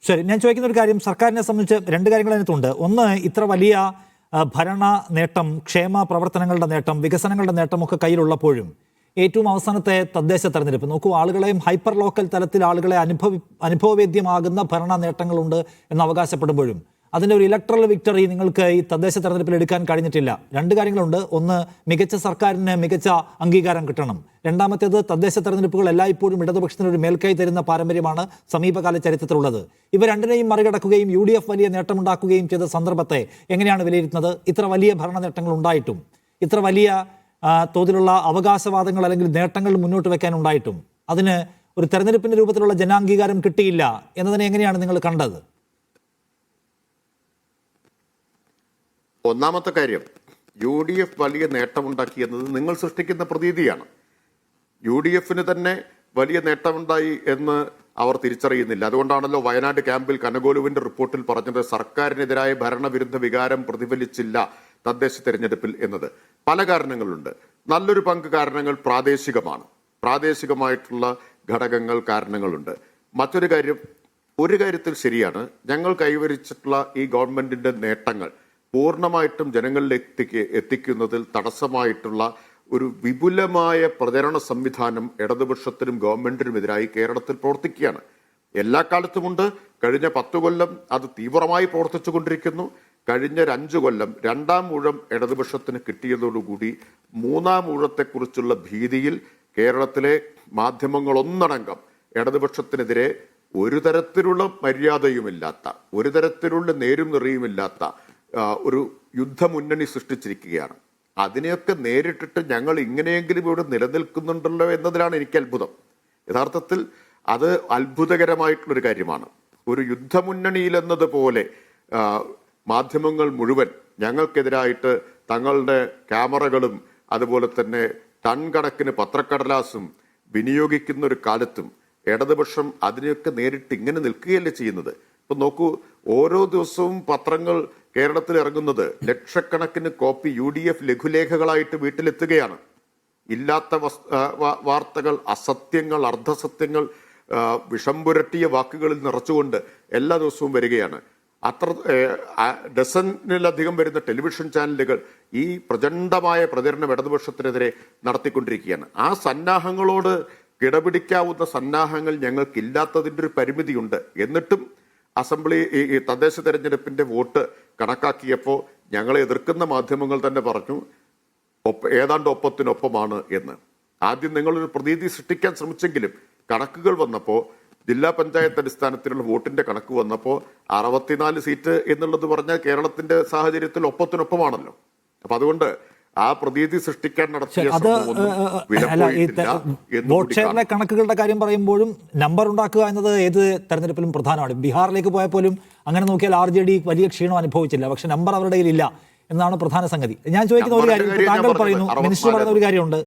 ശരി, ഞാൻ ചോദിക്കുന്ന ഒരു കാര്യം, സർക്കാരിനെ സംബന്ധിച്ച് രണ്ട് കാര്യങ്ങൾ അതിനകത്തുണ്ട്. ഒന്ന്, ഇത്ര വലിയ ഭരണ നേട്ടം, ക്ഷേമ പ്രവർത്തനങ്ങളുടെ നേട്ടം, വികസനങ്ങളുടെ നേട്ടമൊക്കെ കയ്യിലുള്ളപ്പോഴും ഏറ്റവും അവസാനത്തെ തദ്ദേശ തെരഞ്ഞെടുപ്പ് നോക്കൂ, ആളുകളെയും ഹൈപ്പർ ലോക്കൽ തലത്തിൽ ആളുകളെ അനുഭവവേദ്യമാകുന്ന ഭരണ നേട്ടങ്ങളുണ്ട് എന്ന് അവകാശപ്പെടുമ്പോഴും അതിൻ്റെ ഒരു ഇലക്ട്രൽ വിക്ടറി നിങ്ങൾക്ക് ഈ തദ്ദേശ തെരഞ്ഞെടുപ്പിൽ എടുക്കാൻ കഴിഞ്ഞിട്ടില്ല. രണ്ട് കാര്യങ്ങളുണ്ട്. ഒന്ന്, മികച്ച സർക്കാരിന് മികച്ച അംഗീകാരം കിട്ടണം. രണ്ടാമത്തേത്, തദ്ദേശ തെരഞ്ഞെടുപ്പുകൾ എല്ലായ്പ്പോഴും ഇടതുപക്ഷത്തിന് ഒരു മേൽക്കൈ തരുന്ന പാരമ്പര്യമാണ് സമീപകാല ചരിത്രത്തിലുള്ളത്. ഇവ രണ്ടിനെയും മറികടക്കുകയും UDF വലിയ നേട്ടമുണ്ടാക്കുകയും ചെയ്ത സന്ദർഭത്തെ എങ്ങനെയാണ് വിലയിരുത്തുന്നത്? ഇത്ര വലിയ ഭരണ നേട്ടങ്ങൾ ഉണ്ടായിട്ടും, ഇത്ര വലിയ തോതിലുള്ള അവകാശവാദങ്ങൾ അല്ലെങ്കിൽ നേട്ടങ്ങൾ മുന്നോട്ട് വെക്കാൻ ഉണ്ടായിട്ടും അതിന് ഒരു തെരഞ്ഞെടുപ്പിന്റെ രൂപത്തിലുള്ള ജനാംഗീകാരം കിട്ടിയില്ല എന്നതിനെ എങ്ങനെയാണ് നിങ്ങൾ കണ്ടത്? ഒന്നാമത്തെ കാര്യം, UDF വലിയ നേട്ടമുണ്ടാക്കി എന്നത് നിങ്ങൾ സൃഷ്ടിക്കുന്ന പ്രതീതിയാണ്. UDFന് തന്നെ വലിയ നേട്ടമുണ്ടായി എന്ന് അവർ തിരിച്ചറിയുന്നില്ല. അതുകൊണ്ടാണല്ലോ വയനാട് ക്യാമ്പിൽ കനകോലുവിന്റെ റിപ്പോർട്ടിൽ പറഞ്ഞത് സർക്കാരിനെതിരായ ഭരണവിരുദ്ധ വികാരം പ്രതിഫലിച്ചില്ല തദ്ദേശ തെരഞ്ഞെടുപ്പിൽ എന്നത്. പല കാരണങ്ങളുണ്ട്. നല്ലൊരു പങ്ക് കാരണങ്ങൾ പ്രാദേശികമാണ്. പ്രാദേശികമായിട്ടുള്ള ഘടകങ്ങൾ, കാരണങ്ങളുണ്ട്. മറ്റൊരു കാര്യം, ഒരു കാര്യത്തിൽ ശരിയാണ്, ഞങ്ങൾ കൈവരിച്ചിട്ടുള്ള ഈ ഗവൺമെന്റിന്റെ നേട്ടങ്ങൾ പൂർണ്ണമായിട്ടും ജനങ്ങളിലേക്ക് എത്തിക്കുന്നതിൽ തടസ്സമായിട്ടുള്ള ഒരു വിപുലമായ പ്രചരണ സംവിധാനം ഇടതുപക്ഷത്തിനും ഗവൺമെന്റിനുമെതിരായി കേരളത്തിൽ പ്രവർത്തിക്കുകയാണ്. എല്ലാ കാലത്തുമുണ്ട്. കഴിഞ്ഞ 10 കൊല്ലം അത് തീവ്രമായി പ്രവർത്തിച്ചു കൊണ്ടിരിക്കുന്നു. കഴിഞ്ഞ 5 കൊല്ലം രണ്ടാം ഊഴം ഇടതുപക്ഷത്തിന് കിട്ടിയതോടുകൂടി മൂന്നാം ഊഴത്തെക്കുറിച്ചുള്ള ഭീതിയിൽ കേരളത്തിലെ മാധ്യമങ്ങൾ ഒന്നടങ്കം ഇടതുപക്ഷത്തിനെതിരെ ഒരു തരത്തിലുള്ള മര്യാദയുമില്ലാത്ത, ഒരു തരത്തിലുള്ള നേരും നിറയുമില്ലാത്ത ഒരു യുദ്ധമുന്നണി സൃഷ്ടിച്ചിരിക്കുകയാണ്. അതിനെയൊക്കെ നേരിട്ടിട്ട് ഞങ്ങൾ ഇങ്ങനെയെങ്കിലും ഇവിടെ നിലനിൽക്കുന്നുണ്ടല്ലോ എന്നതിലാണ് എനിക്ക് അത്ഭുതം. യഥാർത്ഥത്തിൽ അത് അത്ഭുതകരമായിട്ടുള്ളൊരു കാര്യമാണ്. ഒരു യുദ്ധമുന്നണിയിലെന്നതുപോലെ മാധ്യമങ്ങൾ മുഴുവൻ ഞങ്ങൾക്കെതിരായിട്ട് തങ്ങളുടെ ക്യാമറകളും അതുപോലെ തന്നെ ടൺ കണക്കിന് പത്രക്കടലാസും വിനിയോഗിക്കുന്ന ഒരു കാലത്തും ഇടതുപക്ഷം അതിനെയൊക്കെ നേരിട്ട് ഇങ്ങനെ നിൽക്കുകയല്ലേ ചെയ്യുന്നത്. ഇപ്പൊ നോക്കൂ, ഓരോ ദിവസവും പത്രങ്ങൾ കേരളത്തിൽ ഇറങ്ങുന്നത് ലക്ഷക്കണക്കിന് കോപ്പി UDF ലഘുലേഖകളായിട്ട് വീട്ടിലെത്തുകയാണ്. ഇല്ലാത്ത വാർത്തകൾ, അസത്യങ്ങൾ, അർദ്ധസത്യങ്ങൾ, വിഷം പുരട്ടിയ വാക്കുകളിൽ നിറച്ചുകൊണ്ട് എല്ലാ ദിവസവും വരികയാണ്. അത്ര ഡസനിലധികം വരുന്ന ടെലിവിഷൻ ചാനലുകൾ ഈ പ്രചണ്ഡമായ പ്രചരണം ഇടതുപക്ഷത്തിനെതിരെ നടത്തിക്കൊണ്ടിരിക്കുകയാണ്. ആ സന്നാഹങ്ങളോട് കിടപിടിക്കാവുന്ന സന്നാഹങ്ങൾ ഞങ്ങൾക്കില്ലാത്തതിൻ്റെ ഒരു പരിമിതിയുണ്ട്. എന്നിട്ടും അസംബ്ലി ഈ തദ്ദേശ തെരഞ്ഞെടുപ്പിന്റെ വോട്ട് കണക്കാക്കിയപ്പോൾ ഞങ്ങളെ എതിർക്കുന്ന മാധ്യമങ്ങൾ തന്നെ പറഞ്ഞു ഏതാണ്ട് ഒപ്പത്തിനൊപ്പമാണ് എന്ന്. ആദ്യം നിങ്ങളൊരു പ്രതീതി സൃഷ്ടിക്കാൻ ശ്രമിച്ചെങ്കിലും കണക്കുകൾ വന്നപ്പോൾ, ജില്ലാ പഞ്ചായത്ത് അടിസ്ഥാനത്തിലുള്ള വോട്ടിന്റെ കണക്ക് വന്നപ്പോൾ 64 സീറ്റ് എന്നുള്ളത് പറഞ്ഞാൽ കേരളത്തിന്റെ സാഹചര്യത്തിൽ ഒപ്പത്തിനൊപ്പമാണല്ലോ. അപ്പൊ അതുകൊണ്ട് ആ പ്രതീതി സൃഷ്ടിക്കാൻ നടത്തിയ വോട്ട് ഷെയറിലെ കണക്കുകളുടെ കാര്യം പറയുമ്പോഴും നമ്പർ ഉണ്ടാക്കുക എന്നത് ഏത് തെരഞ്ഞെടുപ്പിലും പ്രധാനമാണ്. ബീഹാറിലേക്ക് പോയാൽ പോലും അങ്ങനെ നോക്കിയാൽ RJD വലിയ ക്ഷീണം അനുഭവിച്ചില്ല. പക്ഷെ നമ്പർ അവരുടെ കയ്യിലില്ല എന്നാണ് പ്രധാന സംഗതി. ഞാൻ ചോദിക്കുന്ന ഒരു കാര്യം, താങ്കൾ പറയുന്നു, മിനിസ്റ്റർ പറയുന്ന ഒരു കാര്യമുണ്ട്.